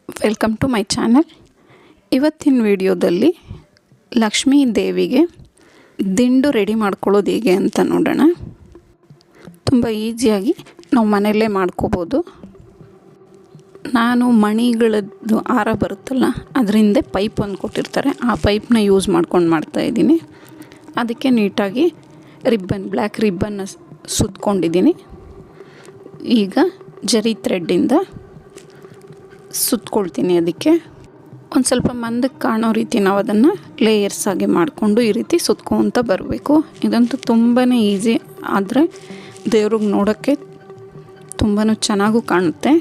Welcome to my channel. ಇವತ್ತಿನ ವಿಡಿಯೋದಲ್ಲಿ ಲಕ್ಷ್ಮೀ ದೇವಿಗೆ ದಿಂಡು ರೆಡಿ ಮಾಡ್ಕೊಳ್ಳೋದು ಹೇಗೆ ಅಂತ ನೋಡೋಣ. ತುಂಬ ಈಸಿಯಾಗಿ ನಾವು ಮನೆಯಲ್ಲೇ ಮಾಡ್ಕೋಬೋದು. ನಾನು ಮಣಿಗಳದ್ದು ಹಾರ ಬರುತ್ತಲ್ಲ, ಅದರಿಂದ ಪೈಪ್ ಒಂದು ಕೊಟ್ಟಿರ್ತಾರೆ, ಆ ಪೈಪ್ನ ಯೂಸ್ ಮಾಡ್ಕೊಂಡು ಮಾಡ್ತಾಯಿದ್ದೀನಿ. ಅದಕ್ಕೆ ನೀಟಾಗಿ ಬ್ಲ್ಯಾಕ್ ರಿಬ್ಬನ್ನ ಸುತ್ಕೊಂಡಿದ್ದೀನಿ. ಈಗ ಜರಿ ಥ್ರೆಡ್ಡಿಂದ ಸುತ್ಕೊಳ್ತೀನಿ. ಅದಕ್ಕೆ ಒಂದು ಸ್ವಲ್ಪ ಮಂದಕ್ಕೆ ಕಾಣೋ ರೀತಿ ನಾವು ಅದನ್ನು ಲೇಯರ್ಸ್ ಆಗಿ ಮಾಡಿಕೊಂಡು ಈ ರೀತಿ ಸುತ್ಕೊತ ಬರಬೇಕು. ಇದಂತೂ ತುಂಬಾ ಈಸಿ, ಆದರೆ ದೇವ್ರಿಗೆ ನೋಡೋಕ್ಕೆ ತುಂಬಾ ಚೆನ್ನಾಗೂ ಕಾಣುತ್ತೆ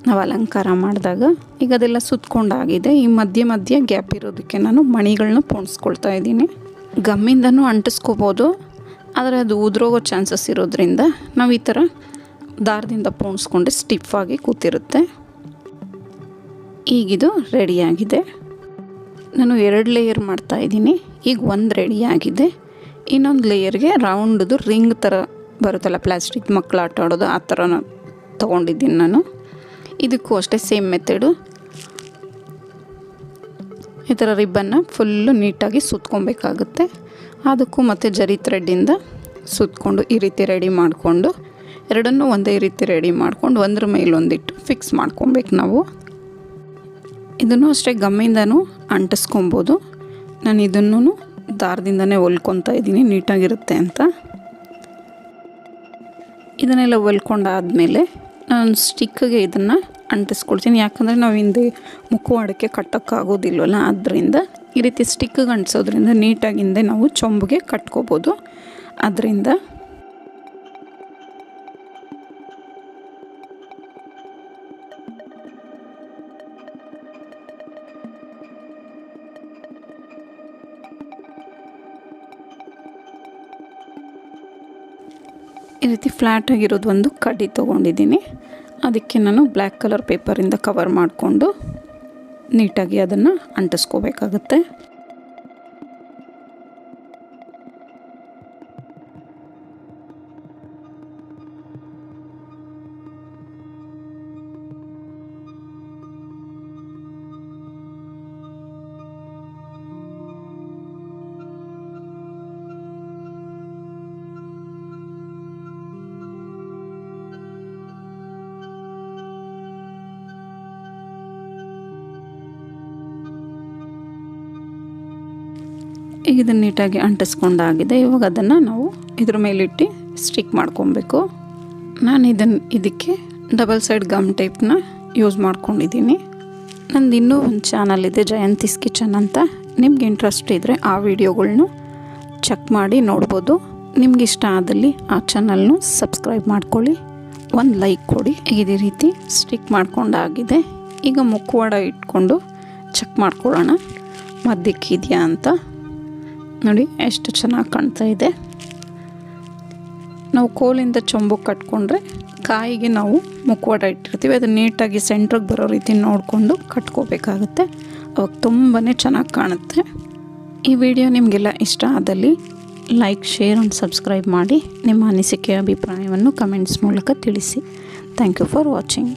ನಾವು ಅಲಂಕಾರ ಮಾಡಿದಾಗ. ಈಗ ಅದೆಲ್ಲ ಸುತ್ಕೊಂಡಾಗಿದೆ. ಈ ಮಧ್ಯೆ ಗ್ಯಾಪ್ ಇರೋದಕ್ಕೆ ನಾನು ಮಣಿಗಳನ್ನ ಪೋಣಿಸ್ಕೊಳ್ತಾ ಇದ್ದೀನಿ. ಗಮ್ಮಿಂದನೂ ಅಂಟಿಸ್ಕೋಬೋದು, ಆದರೆ ಅದು ಉದುರೋಗೋ ಚಾನ್ಸಸ್ ಇರೋದ್ರಿಂದ ನಾವು ಈ ಥರ ದಾರದಿಂದ ಪೋಣಿಸ್ಕೊಂಡೆ ಸ್ಟಿಫಾಗಿ ಕೂತಿರುತ್ತೆ. ಈಗಿದು ರೆಡಿಯಾಗಿದೆ. ನಾನು 2 ಲೇಯರ್ ಮಾಡ್ತಾಯಿದ್ದೀನಿ. ಈಗ ಒಂದು ರೆಡಿಯಾಗಿದೆ. ಇನ್ನೊಂದು ಲೇಯರ್ಗೆ ರೌಂಡ್ದು ರಿಂಗ್ ಥರ ಬರುತ್ತಲ್ಲ, ಪ್ಲಾಸ್ಟಿಕ್ ಮಕ್ಕಳು ಆಟ ಆಡೋದು, ಆ ಥರ ತೊಗೊಂಡಿದ್ದೀನಿ ನಾನು. ಇದಕ್ಕೂ ಅಷ್ಟೇ ಸೇಮ್ ಮೆಥಡು. ಈ ಥರ ರಿಬ್ಬನ್ನು ಫುಲ್ಲು ನೀಟಾಗಿ ಸುತ್ಕೊಬೇಕಾಗುತ್ತೆ. ಅದಕ್ಕೂ ಮತ್ತು ಜರಿ ಥ್ರೆಡ್ಡಿಂದ ಸುತ್ಕೊಂಡು ಈ ರೀತಿ ರೆಡಿ ಮಾಡಿಕೊಂಡು, ಎರಡನ್ನೂ ಒಂದೇ ರೀತಿ ರೆಡಿ ಮಾಡ್ಕೊಂಡು ಒಂದ್ರ ಮೇಲೆ ಒಂದಿಟ್ಟು ಫಿಕ್ಸ್ ಮಾಡ್ಕೊಬೇಕು ನಾವು. ಇದನ್ನು ಅಷ್ಟೇ ಗಮ್ಮಿಂದನೂ ಅಂಟಿಸ್ಕೊಬೋದು. ನಾನು ಇದನ್ನು ದಾರದಿಂದನೇ ಹೊಲ್ಕೊತಾ ಇದ್ದೀನಿ ನೀಟಾಗಿರುತ್ತೆ ಅಂತ. ಇದನ್ನೆಲ್ಲ ಹೊಲ್ಕೊಂಡಾದಮೇಲೆ ನಾನು ಸ್ಟಿಕ್ಕಿಗೆ ಇದನ್ನು ಅಂಟಿಸ್ಕೊಳ್ತೀನಿ. ಯಾಕಂದರೆ ನಾವು ಹಿಂದೆ ಮುಖವಾಡಕ್ಕೆ ಕಟ್ಟೋಕ್ಕಾಗೋದಿಲ್ವಲ್ಲ, ಆದ್ದರಿಂದ ಈ ರೀತಿ ಸ್ಟಿಕ್ಕಿಗೆ ಅಂಟಿಸೋದ್ರಿಂದ ನೀಟಾಗಿ ಹಿಂದೆ ನಾವು ಚೊಂಬಿಗೆ ಕಟ್ಕೋಬೋದು. ಅದರಿಂದ ಈ ರೀತಿ ಫ್ಲ್ಯಾಟಾಗಿರೋದು ಒಂದು ಕಡ್ಡಿ ತೊಗೊಂಡಿದ್ದೀನಿ. ಅದಕ್ಕೆ ನಾನು ಬ್ಲ್ಯಾಕ್ ಕಲರ್ ಪೇಪರಿಂದ ಕವರ್ ಮಾಡಿಕೊಂಡು ನೀಟಾಗಿ ಅದನ್ನು ಅಂಟಿಸ್ಕೋಬೇಕಾಗತ್ತೆ. ಈಗ ಇದನ್ನು ನೀಟಾಗಿ ಅಂಟಿಸ್ಕೊಂಡಾಗಿದೆ. ಇವಾಗ ಅದನ್ನು ನಾವು ಇದ್ರ ಮೇಲಿಟ್ಟು ಸ್ಟಿಕ್ ಮಾಡ್ಕೊಬೇಕು. ನಾನು ಇದಕ್ಕೆ ಡಬಲ್ ಸೈಡ್ ಗಮ್ ಟೇಪ್ನ ಯೂಸ್ ಮಾಡ್ಕೊಂಡಿದ್ದೀನಿ. ನಂದು ಇನ್ನೂ ಒಂದು ಚಾನಲ್ ಇದೆ, ಜಯಂತೀಸ್ ಕಿಚನ್ ಅಂತ. ನಿಮ್ಗೆ ಇಂಟ್ರೆಸ್ಟ್ ಇದ್ದರೆ ಆ ವಿಡಿಯೋಗಳ್ನು ಚೆಕ್ ಮಾಡಿ ನೋಡ್ಬೋದು. ನಿಮ್ಗೆ ಇಷ್ಟ ಆದಲ್ಲಿ ಆ ಚಾನಲ್ನು ಸಬ್ಸ್ಕ್ರೈಬ್ ಮಾಡ್ಕೊಳ್ಳಿ, ಒಂದು ಲೈಕ್ ಕೊಡಿ. ಇದೇ ರೀತಿ ಸ್ಟಿಕ್ ಮಾಡ್ಕೊಂಡಾಗಿದೆ. ಈಗ ಮುಖವಾಡ ಇಟ್ಕೊಂಡು ಚೆಕ್ ಮಾಡ್ಕೊಳ್ಳೋಣ ಮಧ್ಯಕ್ಕಿದೆಯಾ ಅಂತ. ನೋಡಿ ಎಷ್ಟು ಚೆನ್ನಾಗಿ ಕಾಣ್ತಾ ಇದೆ. ನಾವು ಕೋಲಿಂದ ಚೊಂಬು ಕಟ್ಕೊಂಡ್ರೆ ಕಾಯಿಗೆ ನಾವು ಮುಖವಾಡ ಇಟ್ಟಿರ್ತೀವಿ, ಅದು ನೀಟಾಗಿ ಸೆಂಟ್ರಿಗೆ ಬರೋ ರೀತಿ ನೋಡಿಕೊಂಡು ಕಟ್ಕೋಬೇಕಾಗುತ್ತೆ. ಅವಾಗ ತುಂಬಾ ಚೆನ್ನಾಗಿ ಕಾಣುತ್ತೆ. ಈ ವಿಡಿಯೋ ನಿಮಗೆಲ್ಲ ಇಷ್ಟ ಆದಲ್ಲಿ ಲೈಕ್, ಶೇರ್ ಆ್ಯಂಡ್ ಸಬ್ಸ್ಕ್ರೈಬ್ ಮಾಡಿ. ನಿಮ್ಮ ಅನಿಸಿಕೆ ಅಭಿಪ್ರಾಯವನ್ನು ಕಮೆಂಟ್ಸ್ ಮೂಲಕ ತಿಳಿಸಿ. Thank you for watching.